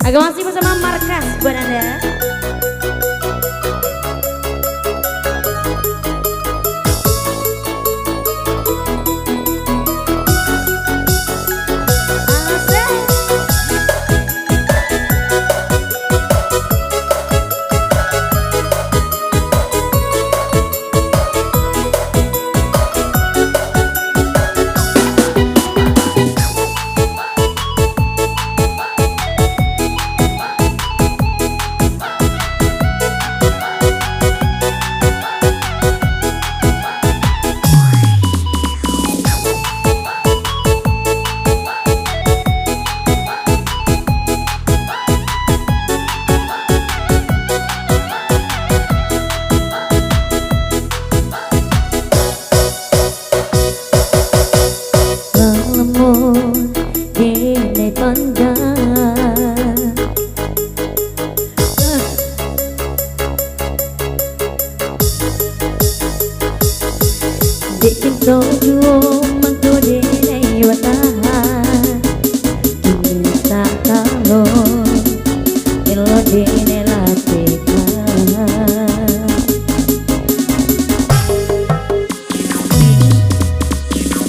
Agak masih bersama Markas buat Anda. Dek cinta juo mangko denai watahan Kini tak kalo elo denai latekan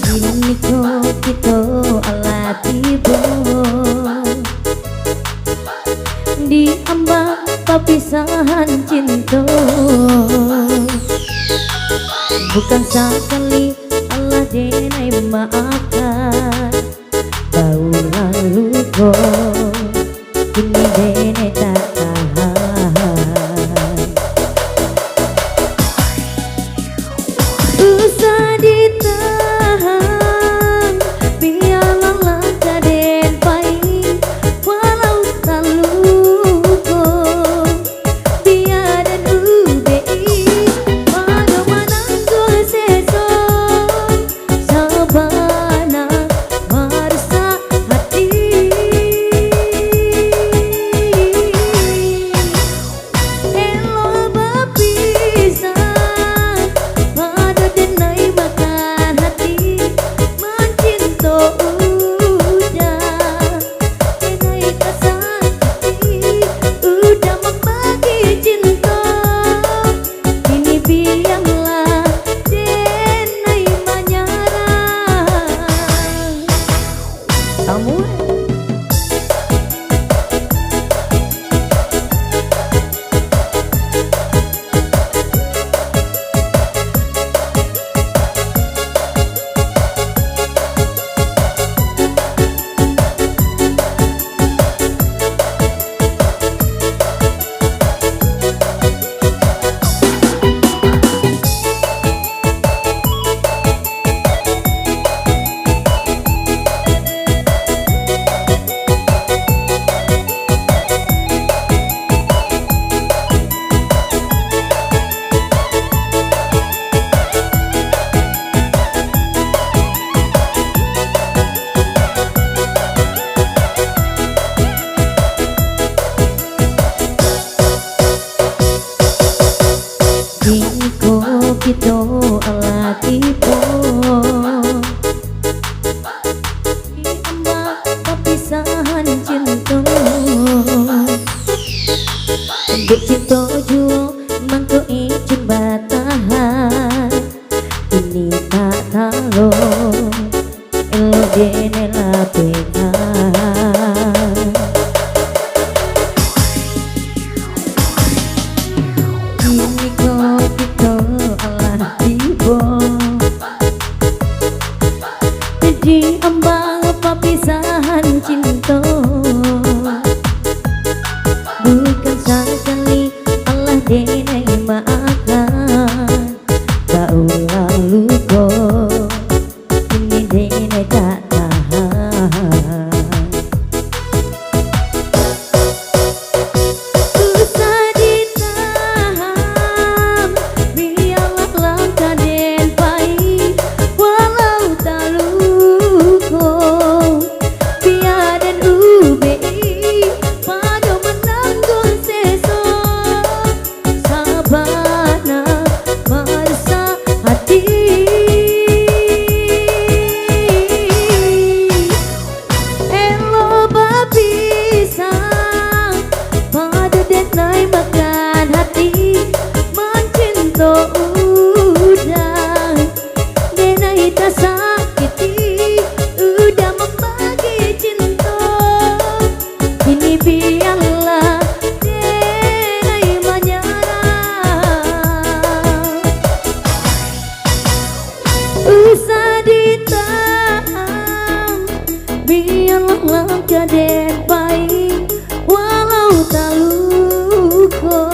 Ini ko kita ala tiba Di ambang perpisahan cinta Bukan sekali Allah denai maafkan Bau lalu kau Kini denai tak tahan Usah ditahan Biarlah langkah den pahit Walau tak luka Biar dan ubei Kita ala tiba Di ambang perpisahan cinta Dek cinta juo mangko izin batahan Ini tak talo elo dene lapekan Ini kok kita di ambang perpisahan cinta Bukan sekali langkah dan baik walau tak luka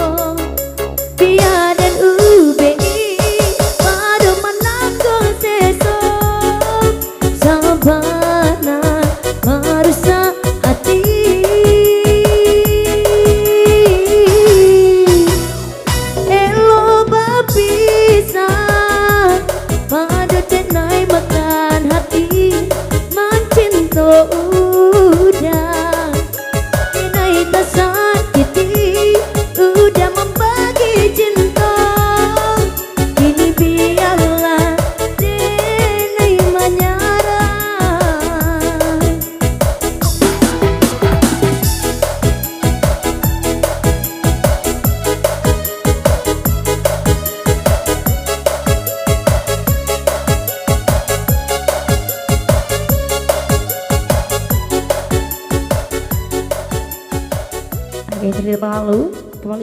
Pia dan UBI pada menanggung sesok sabana merusak hati elo bapisah pada tenai makan hati mencinta udah tenai tak sakiti udah membagi cinta kini biarlah tenai menyerah Oke, cerita lalu kembali